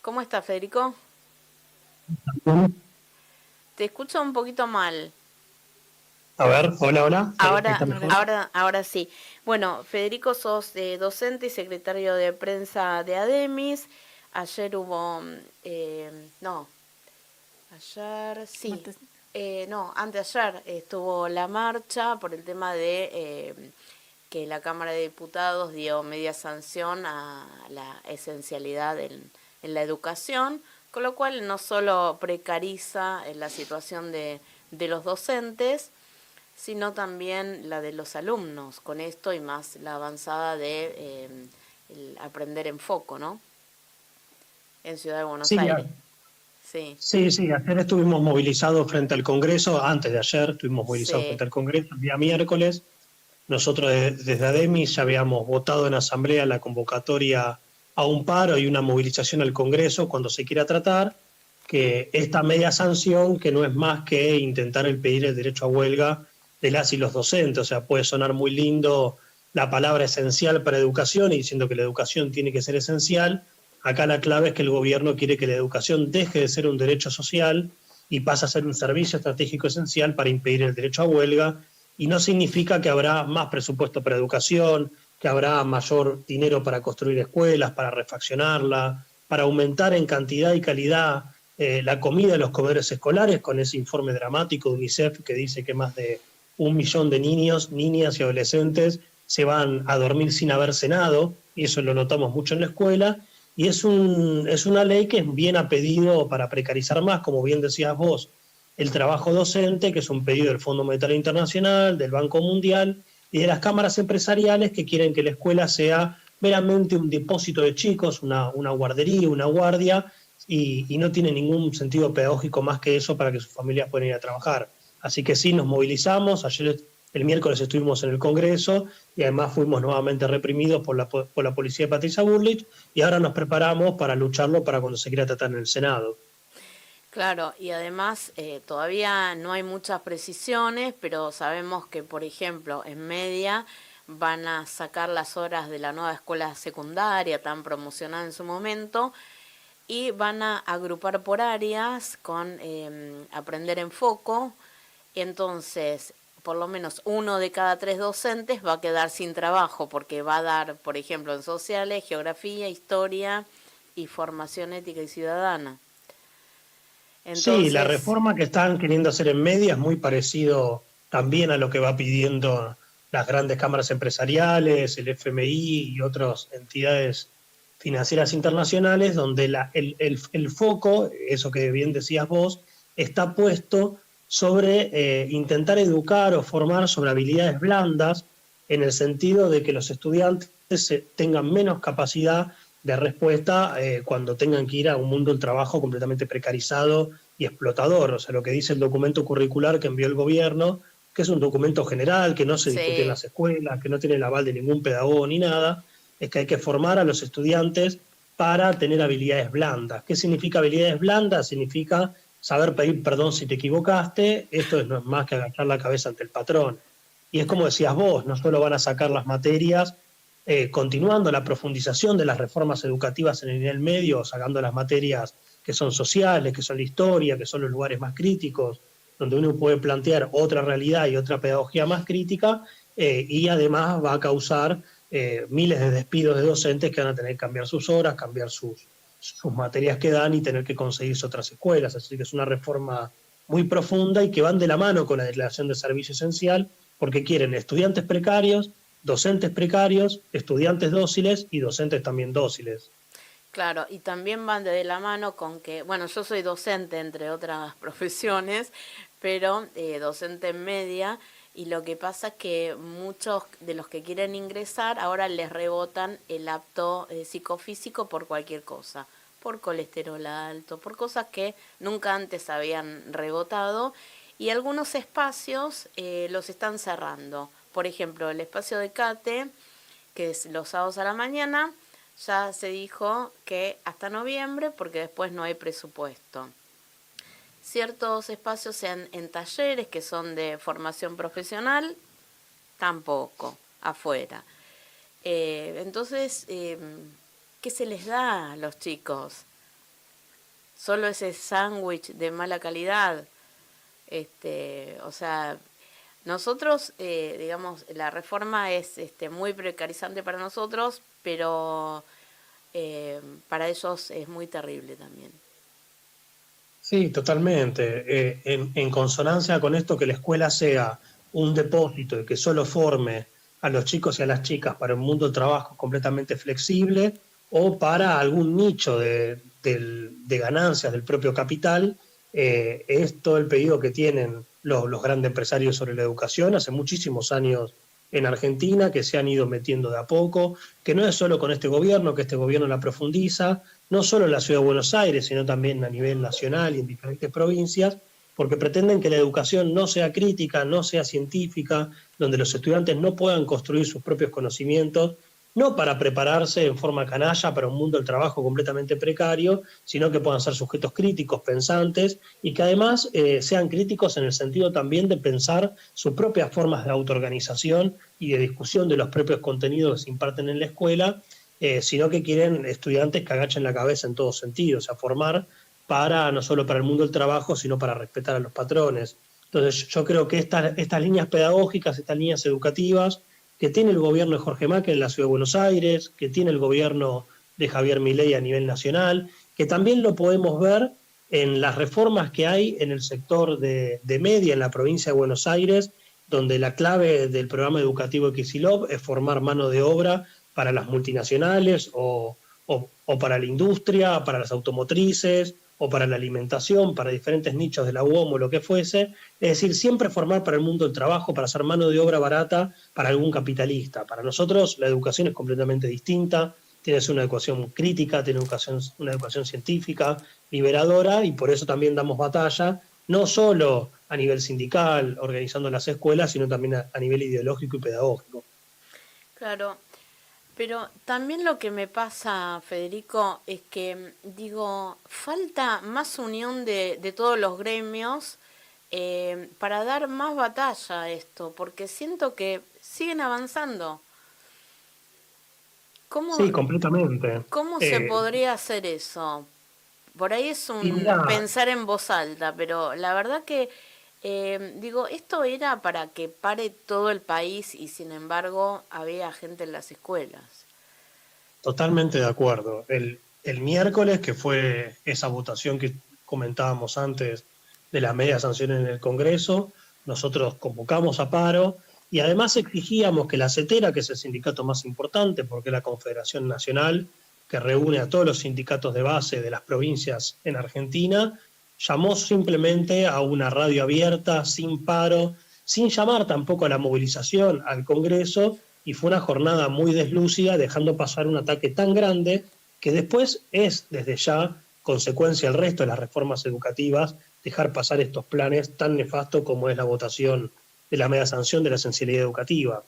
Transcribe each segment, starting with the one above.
¿Cómo está, Federico? Te escucho un poquito mal. A ver, hola, hola. Sí, ahí Ahora, está mejor. ahora sí. Bueno, Federico, sos docente y secretario de prensa de ADEMIS. Ayer hubo, no, ayer sí, Martes. no, anteayer estuvo la marcha por el tema de que la Cámara de Diputados dio media sanción a la esencialidad en la educación, con lo cual no solo precariza la situación de los docentes, sino también la de los alumnos, con esto y más la avanzada de el aprender en foco, ¿no? En Ciudad de Buenos Sí, Aires. Sí, sí, ayer estuvimos movilizados frente al Congreso, antes de ayer estuvimos movilizados sí, frente al Congreso, el día miércoles. Nosotros desde ADEMI ya habíamos votado en asamblea la convocatoria a un paro y una movilización al Congreso cuando se quiera tratar, que esta media sanción, que no es más que intentar el pedir el derecho a huelga de las y los docentes, o sea, puede sonar muy lindo la palabra esencial para educación y diciendo que la educación tiene que ser esencial. Acá la clave es que el gobierno quiere que la educación deje de ser un derecho social y pase a ser un servicio estratégico esencial para impedir el derecho a huelga, y no significa que habrá más presupuesto para educación, que habrá mayor dinero para construir escuelas, para refaccionarla, para aumentar en cantidad y calidad la comida en los comedores escolares, con ese informe dramático de UNICEF que dice que más de 1 millón de niños, niñas y adolescentes se van a dormir sin haber cenado, y eso lo notamos mucho en la escuela, y es una ley que es bien a pedido para precarizar más, como bien decías vos, el trabajo docente, que es un pedido del Fondo Monetario Internacional, del Banco Mundial y de las cámaras empresariales que quieren que la escuela sea meramente un depósito de chicos, una guardería, una guardia, y no tiene ningún sentido pedagógico más que eso para que sus familias puedan ir a trabajar. Así que sí, nos movilizamos. Ayer, el miércoles, estuvimos en el Congreso y además fuimos nuevamente reprimidos por la policía de Patricia Burlich, y ahora nos preparamos para lucharlo para cuando se quiera tratar en el Senado. claro, y además todavía no hay muchas precisiones, pero sabemos que, por ejemplo, en media van a sacar las horas de la nueva escuela secundaria tan promocionada en su momento y van a agrupar por áreas con aprender en foco. Entonces, por lo menos uno de cada tres docentes va a quedar sin trabajo porque va a dar, por ejemplo, en sociales, geografía, historia y formación ética y ciudadana. Sí, la Entonces, reforma que están queriendo hacer en media es muy parecido también a lo que va pidiendo las grandes cámaras empresariales, el FMI y otras entidades financieras internacionales, donde el foco, eso que bien decías vos, está puesto sobre intentar educar o formar sobre habilidades blandas, en el sentido de que los estudiantes tengan menos capacidad de respuesta cuando tengan que ir a un mundo del trabajo completamente precarizado y explotador. O sea, lo que dice el documento curricular que envió el gobierno, que es un documento general, que no se discutió en sí, las escuelas, que no tiene el aval de ningún pedagogo ni nada, es que hay que formar a los estudiantes para tener habilidades blandas. ¿Qué significa habilidades blandas? Significa saber pedir perdón si te equivocaste. Esto no es más que agachar la cabeza ante el patrón. Y es como decías vos, no solo van a sacar las materias, continuando la profundización de las reformas educativas en el nivel medio, sacando las materias que son sociales, que son la historia, que son los lugares más críticos, donde uno puede plantear otra realidad y otra pedagogía más crítica, y además va a causar miles de despidos de docentes que van a tener que cambiar sus horas, cambiar sus materias que dan y tener que conseguirse otras escuelas. Así que es una reforma muy profunda y que van de la mano con la declaración de servicio esencial, porque quieren estudiantes precarios, docentes precarios, estudiantes dóciles y docentes también dóciles. claro, y también van de la mano con que, bueno, yo soy docente entre otras profesiones, pero docente en media, y lo que pasa es que muchos de los que quieren ingresar ahora les rebotan el apto psicofísico por cualquier cosa, por colesterol alto, por cosas que nunca antes habían rebotado, y algunos espacios los están cerrando. Por ejemplo, el espacio de CATE, que es los sábados a la mañana, ya se dijo que hasta noviembre porque después no hay presupuesto. Ciertos espacios en talleres que son de formación profesional, tampoco, afuera. Entonces, ¿qué se les da a los chicos? solo ese sándwich de mala calidad. O sea, nosotros, digamos, la reforma es muy precarizante para nosotros, pero para ellos es muy terrible también. Sí, totalmente. En consonancia con esto, que la escuela sea un depósito y que solo forme a los chicos y a las chicas para un mundo del trabajo completamente flexible o para algún nicho de ganancias del propio capital, es todo el pedido que tienen los grandes empresarios sobre la educación hace muchísimos años en Argentina, que se han ido metiendo de a poco, que no es solo con este gobierno, que este gobierno la profundiza, no solo en la ciudad de Buenos Aires, sino también a nivel nacional y en diferentes provincias, porque pretenden que la educación no sea crítica, no sea científica, donde los estudiantes no puedan construir sus propios conocimientos, no para prepararse en forma canalla para un mundo del trabajo completamente precario, sino que puedan ser sujetos críticos, pensantes, y que además sean críticos en el sentido también de pensar sus propias formas de autoorganización y de discusión de los propios contenidos que se imparten en la escuela, sino que quieren estudiantes que agachen la cabeza en todos sentidos, o sea, formar para no solo para el mundo del trabajo, sino para respetar a los patrones. Entonces, yo creo que estas líneas pedagógicas, estas líneas educativas que tiene el gobierno de Jorge Macri en la Ciudad de Buenos Aires, que tiene el gobierno de Javier Milei a nivel nacional, que también lo podemos ver en las reformas que hay en el sector de media en la provincia de Buenos Aires, donde la clave del programa educativo de Kicillof es formar mano de obra para las multinacionales o para la industria, para las automotrices o para la alimentación, para diferentes nichos de la UOM o lo que fuese. Es decir, siempre formar para el mundo del trabajo, para hacer mano de obra barata para algún capitalista. Para nosotros la educación es completamente distinta, tiene una educación crítica, tiene una educación científica, liberadora, y por eso también damos batalla, no solo a nivel sindical, organizando las escuelas, sino también a nivel ideológico y pedagógico. Claro, pero también lo que me pasa, Federico, es que digo, falta más unión de todos los gremios para dar más batalla a esto, porque siento que siguen avanzando. ¿Cómo, Sí, completamente. cómo se podría hacer eso? Por ahí es Y un mira, pensar en voz alta, pero la verdad que digo, esto era para que pare todo el país y sin embargo había gente en las escuelas. totalmente de acuerdo. El miércoles, que fue esa votación que comentábamos antes de las medias sanciones en el Congreso, nosotros convocamos a paro y además exigíamos que la CETERA, que es el sindicato más importante, porque es la Confederación Nacional que reúne a todos los sindicatos de base de las provincias en Argentina, llamó simplemente a una radio abierta, sin paro, sin llamar tampoco a la movilización al Congreso, y fue una jornada muy deslúcida, dejando pasar un ataque tan grande que después es, desde ya, consecuencia del resto de las reformas educativas, dejar pasar estos planes tan nefastos como es la votación de la media sanción de la esencialidad educativa.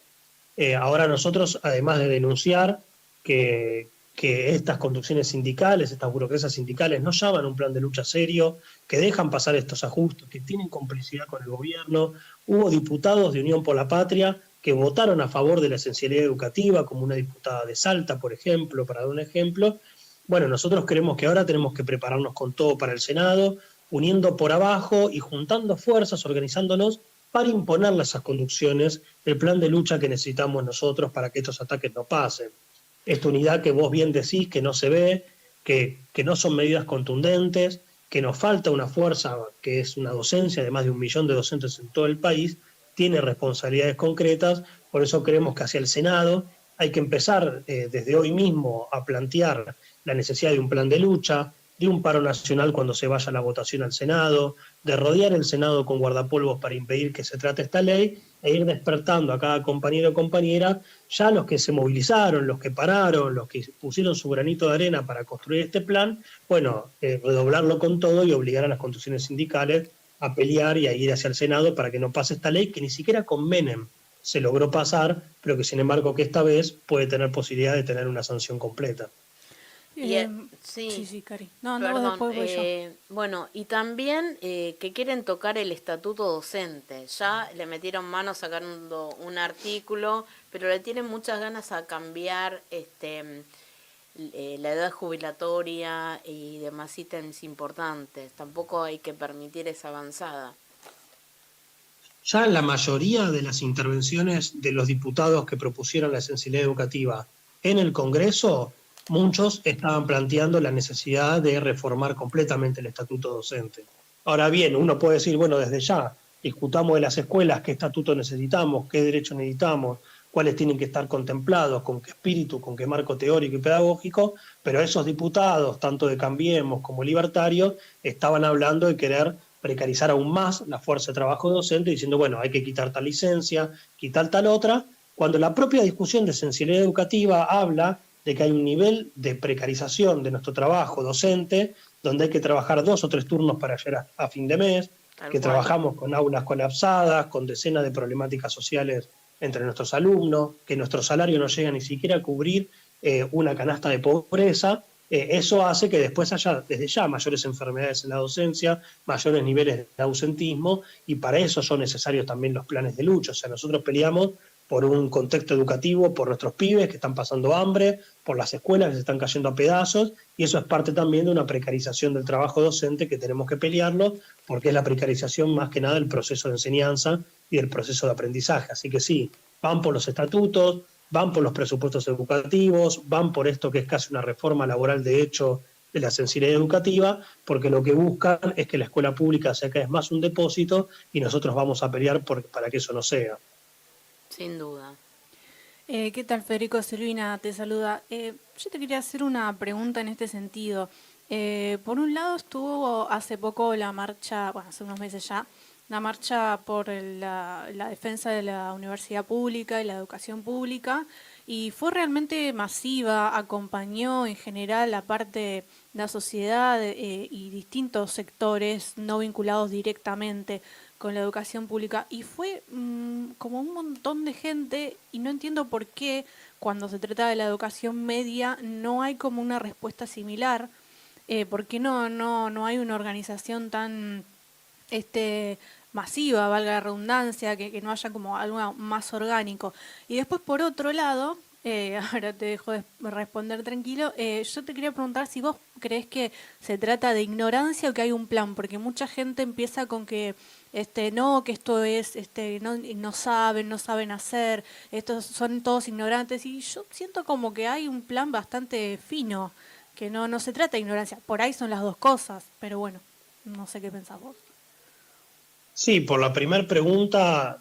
Ahora nosotros, además de denunciar que estas conducciones sindicales, estas burocracias sindicales no llaman un plan de lucha serio, que dejan pasar estos ajustes, que tienen complicidad con el gobierno, hubo diputados de Unión por la Patria que votaron a favor de la esencialidad educativa, como una diputada de Salta, por ejemplo, para dar un ejemplo. Bueno, nosotros creemos que ahora tenemos que prepararnos con todo para el Senado, uniendo por abajo y juntando fuerzas, organizándonos para imponerle a esas conducciones el plan de lucha que necesitamos nosotros para que estos ataques no pasen. Esta unidad que vos bien decís que no se ve, que no son medidas contundentes, que nos falta una fuerza que es una docencia de más de 1 millón de docentes en todo el país, tiene responsabilidades concretas, por eso creemos que hacia el Senado hay que empezar desde hoy mismo a plantear la necesidad de un plan de lucha, de un paro nacional cuando se vaya la votación al Senado, de rodear el Senado con guardapolvos para impedir que se trate esta ley e ir despertando a cada compañero o compañera, ya los que se movilizaron, los que pararon, los que pusieron su granito de arena para construir este plan, bueno, redoblarlo con todo y obligar a las conducciones sindicales a pelear y a ir hacia el Senado para que no pase esta ley que ni siquiera con Menem se logró pasar, pero que sin embargo que esta vez puede tener posibilidad de tener una sanción completa. Y Sí, sí, sí, Cari. No, no, vos perdón. después voy yo. Bueno, y también que quieren tocar el estatuto docente. Ya le metieron mano sacando un artículo, pero le tienen muchas ganas a cambiar la edad jubilatoria y demás ítems importantes. Tampoco hay que permitir esa avanzada. Ya en la mayoría de las intervenciones de los diputados que propusieron la esencialidad educativa en el Congreso, muchos estaban planteando la necesidad de reformar completamente el estatuto docente. Ahora bien, uno puede decir, bueno, desde ya, discutamos de las escuelas, qué estatuto necesitamos, qué derechos necesitamos, cuáles tienen que estar contemplados, con qué espíritu, con qué marco teórico y pedagógico, pero esos diputados, tanto de Cambiemos como libertarios, estaban hablando de querer precarizar aún más la fuerza de trabajo docente, diciendo, bueno, hay que quitar tal licencia, quitar tal otra, cuando la propia discusión de esencialidad educativa habla de que hay un nivel de precarización de nuestro trabajo docente, donde hay que trabajar 2 o 3 turnos para llegar a fin de mes, que trabajamos con aulas colapsadas, con decenas de problemáticas sociales entre nuestros alumnos, que nuestro salario no llega ni siquiera a cubrir una canasta de pobreza. Eso hace que después haya desde ya mayores enfermedades en la docencia, mayores niveles de ausentismo, y para eso son necesarios también los planes de lucha. O sea, nosotros peleamos por un contexto educativo, por nuestros pibes que están pasando hambre, por las escuelas que se están cayendo a pedazos, y eso es parte también de una precarización del trabajo docente que tenemos que pelearlo, porque es la precarización más que nada del proceso de enseñanza y del proceso de aprendizaje. Así que sí, van por los estatutos, van por los presupuestos educativos, van por esto que es casi una reforma laboral de hecho de la esencialidad educativa, porque lo que buscan es que la escuela pública sea cada vez más un depósito y nosotros vamos a pelear para que eso no sea. Sin duda. ¿Qué tal, Federico? Silvina te saluda. Yo te quería hacer una pregunta en este sentido. Por un lado estuvo hace poco la marcha, bueno, hace unos meses ya, la marcha por la defensa de la universidad pública y la educación pública, y fue realmente masiva, acompañó en general a parte de la sociedad y distintos sectores no vinculados directamente con la educación pública, y fue como un montón de gente, y no entiendo por qué cuando se trata de la educación media no hay como una respuesta similar, porque no hay una organización tan masiva, valga la redundancia, que no haya como algo más orgánico. Y después, por otro lado, ahora te dejo de responder tranquilo, yo te quería preguntar si vos crees que se trata de ignorancia o que hay un plan, porque mucha gente empieza con que no, que esto es, no saben hacer, estos son todos ignorantes, y yo siento como que hay un plan bastante fino, que no se trata de ignorancia, por ahí son las dos cosas, pero bueno, no sé qué pensás vos. Sí, por la primera pregunta,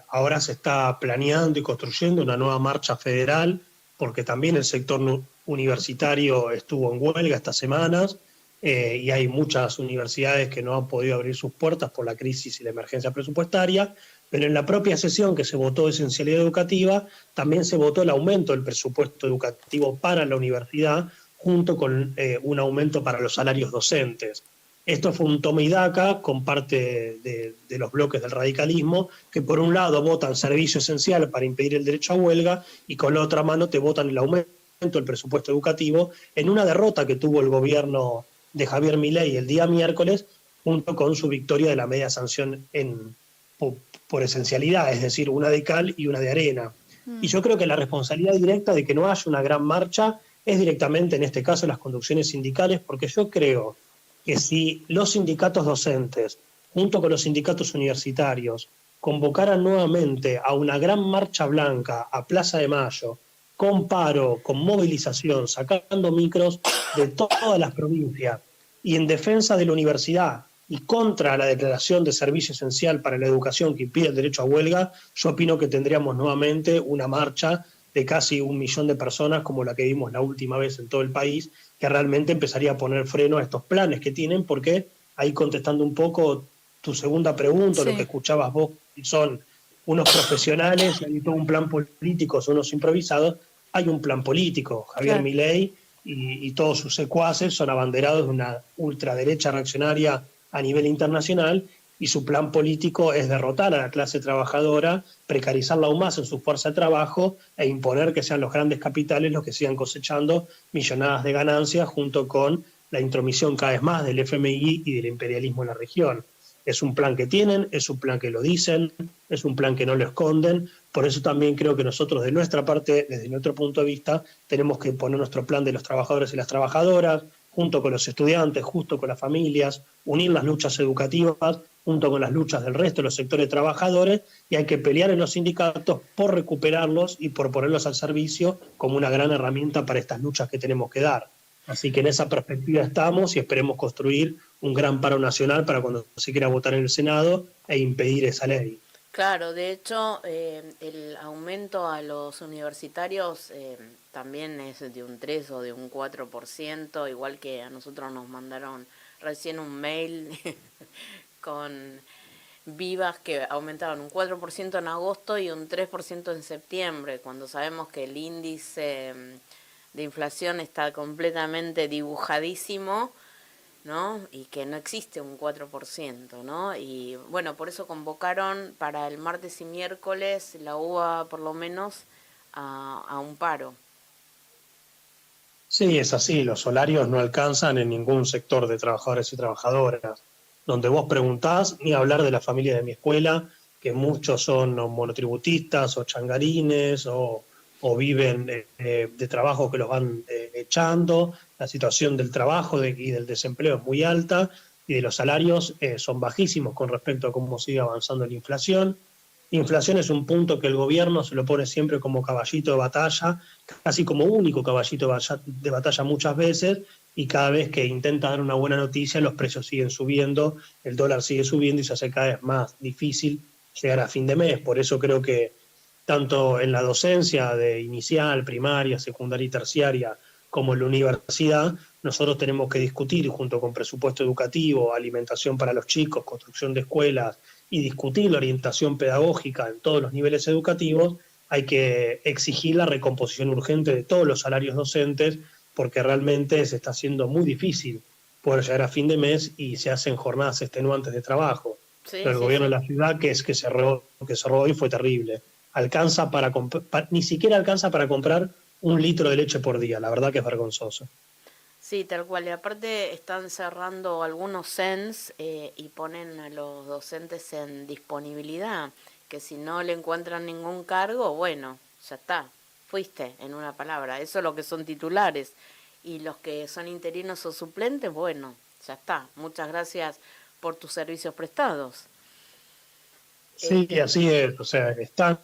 ahora se está planeando y construyendo una nueva marcha federal, porque también el sector universitario estuvo en huelga estas semanas, y hay muchas universidades que no han podido abrir sus puertas por la crisis y la emergencia presupuestaria, pero en la propia sesión que se votó de esencialidad educativa, también se votó el aumento del presupuesto educativo para la universidad, junto con un aumento para los salarios docentes. Esto fue un toma y daca con parte de los bloques del radicalismo, que por un lado votan servicio esencial para impedir el derecho a huelga, y con la otra mano te votan el aumento del presupuesto educativo, en una derrota que tuvo el gobierno de Javier Milei el día miércoles, junto con su victoria de la media sanción por esencialidad, es decir, una de cal y una de arena. Y yo creo que la responsabilidad directa de que no haya una gran marcha es directamente, en este caso, las conducciones sindicales, porque yo creo que si los sindicatos docentes, junto con los sindicatos universitarios, convocaran nuevamente a una gran marcha blanca a Plaza de Mayo, con paro, con movilización, sacando micros de todas las provincias y en defensa de la universidad y contra la declaración de servicio esencial para la educación que impide el derecho a huelga, yo opino que tendríamos nuevamente una marcha de casi 1 millón de personas como la que vimos la última vez en todo el país, que realmente empezaría a poner freno a estos planes que tienen, porque ahí contestando un poco tu segunda pregunta, sí, lo que escuchabas vos, son unos profesionales, hay todo un plan político, son unos improvisados, hay un plan político. Javier claro. Milei y todos sus secuaces son abanderados de una ultraderecha reaccionaria a nivel internacional, y su plan político es derrotar a la clase trabajadora, precarizarla aún más en su fuerza de trabajo e imponer que sean los grandes capitales los que sigan cosechando millonadas de ganancias, junto con la intromisión cada vez más del FMI y del imperialismo en la región. Es un plan que tienen, es un plan que lo dicen, es un plan que no lo esconden, Por eso también creo que nosotros, de nuestra parte, desde nuestro punto de vista, tenemos que poner nuestro plan de los trabajadores y las trabajadoras, junto con los estudiantes, justo con las familias, unir las luchas educativas, junto con las luchas del resto de los sectores trabajadores, y hay que pelear en los sindicatos por recuperarlos y por ponerlos al servicio como una gran herramienta para estas luchas que tenemos que dar. Así que en esa perspectiva estamos y esperemos construir un gran paro nacional para cuando se quiera votar en el Senado e impedir esa ley. Claro, de hecho, el aumento a los universitarios también es de un 3 o de un 4%, igual que a nosotros nos mandaron recién un mail con vivas que aumentaban un 4% en agosto y un 3% en septiembre, cuando sabemos que el índice de inflación está completamente dibujadísimo, ¿no? Y que no existe un 4%, ¿no? Y bueno, por eso convocaron para el martes y miércoles la UBA por lo menos a un paro. Sí, es así, los salarios no alcanzan en ningún sector de trabajadores y trabajadoras. Donde vos preguntás, ni hablar de la familia de mi escuela, que muchos son monotributistas o changarines o viven de trabajo que los van echando, la situación del trabajo y del desempleo es muy alta y de los salarios son bajísimos con respecto a cómo sigue avanzando la inflación. Inflación es un punto que el gobierno se lo pone siempre como caballito de batalla, casi como único caballito de batalla muchas veces, y cada vez que intenta dar una buena noticia los precios siguen subiendo, el dólar sigue subiendo y se hace cada vez más difícil llegar a fin de mes. Por eso creo que tanto en la docencia de inicial, primaria, secundaria y terciaria, como en la universidad, nosotros tenemos que discutir junto con presupuesto educativo, alimentación para los chicos, construcción de escuelas y discutir la orientación pedagógica en todos los niveles educativos. Hay que exigir la recomposición urgente de todos los salarios docentes porque realmente se está haciendo muy difícil poder llegar a fin de mes y se hacen jornadas extenuantes de trabajo. Sí, Pero el sí, gobierno sí. de la ciudad, que cerró hoy, fue terrible. Ni siquiera alcanza para comprar 1 litro de leche por día. La verdad que es vergonzoso. Sí, tal cual. Y aparte están cerrando algunos CENS y ponen a los docentes en disponibilidad, que si no le encuentran ningún cargo, bueno, ya está, fuiste, en una palabra. Eso es lo que son titulares. Y los que son interinos o suplentes, bueno, ya está. Muchas gracias por tus servicios prestados. Sí, así es. O sea, están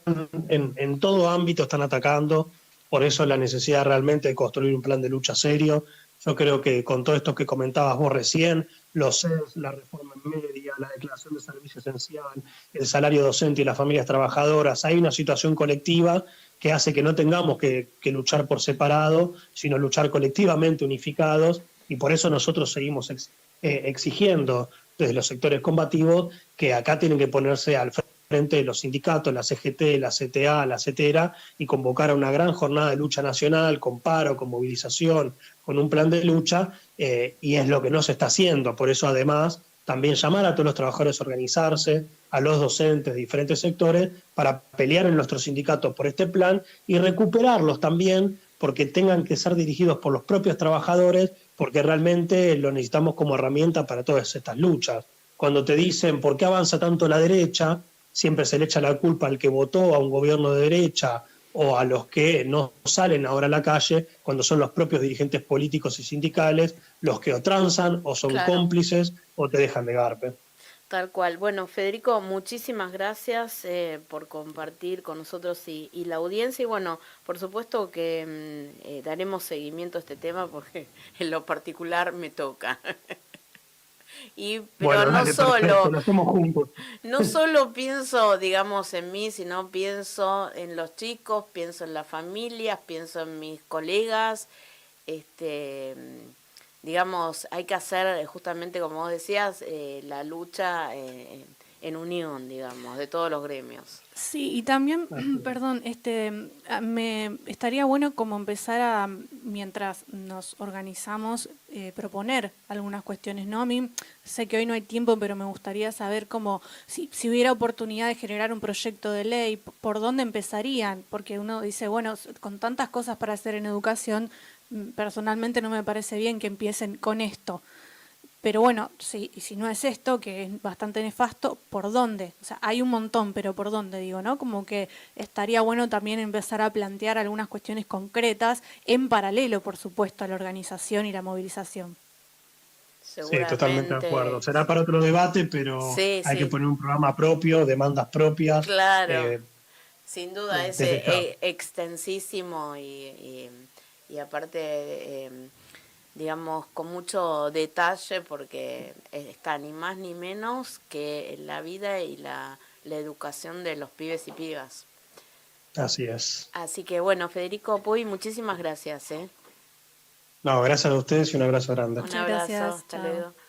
en todo ámbito, están atacando. Por eso la necesidad realmente de construir un plan de lucha serio. Yo creo que con todo esto que comentabas vos recién, los CES, la reforma en media, la declaración de servicio esencial, el salario docente y las familias trabajadoras, hay una situación colectiva que hace que no tengamos que luchar por separado, sino luchar colectivamente unificados, y por eso nosotros seguimos exigiendo desde los sectores combativos que acá tienen que ponerse al frente de los sindicatos, la CGT, la CTA, la CETERA, y convocar a una gran jornada de lucha nacional, con paro, con movilización, con un plan de lucha, y es lo que no se está haciendo. Por eso, además, también llamar a todos los trabajadores a organizarse, a los docentes de diferentes sectores, para pelear en nuestros sindicatos por este plan y recuperarlos también, porque tengan que ser dirigidos por los propios trabajadores, porque realmente lo necesitamos como herramienta para todas estas luchas. Cuando te dicen por qué avanza tanto la derecha, siempre se le echa la culpa al que votó a un gobierno de derecha o a los que no salen ahora a la calle, cuando son los propios dirigentes políticos y sindicales los que o transan o son Claro. cómplices o te dejan de garpe. Tal cual. Bueno, Federico, muchísimas gracias por compartir con nosotros y la audiencia. Y bueno, por supuesto que daremos seguimiento a este tema porque en lo particular me toca. Pero Bueno, dale, perfecto, lo hacemos juntos. no solo pienso, digamos, en mí, sino pienso en los chicos, pienso en las familias, pienso en mis colegas, este, digamos, hay que hacer justamente como vos decías, la lucha en unión, digamos, de todos los gremios. Sí, y también, perdón, me estaría bueno como empezar a, mientras nos organizamos, proponer algunas cuestiones, ¿no? A mí sé que hoy no hay tiempo, pero me gustaría saber cómo, si hubiera oportunidad de generar un proyecto de ley, por dónde empezarían, porque uno dice, bueno, con tantas cosas para hacer en educación, personalmente no me parece bien que empiecen con esto. Pero bueno, sí, y si no es esto, que es bastante nefasto, ¿por dónde? O sea, hay un montón, pero ¿por dónde? Digo, ¿no? Como que estaría bueno también empezar a plantear algunas cuestiones concretas en paralelo, por supuesto, a la organización y la movilización. Sí, totalmente de acuerdo. Seguramente, Será para otro debate, pero sí, hay que sí, poner un programa propio, demandas propias, claro. Sin duda es desde ya. extensísimo y aparte, digamos, con mucho detalle porque está ni más ni menos que la vida y la educación de los pibes y pibas. Así es. Así que bueno, Federico Puy, muchísimas gracias, ¿eh? No, gracias a ustedes y un abrazo grande. Un Muchas abrazo, gracias, hasta chao. luego.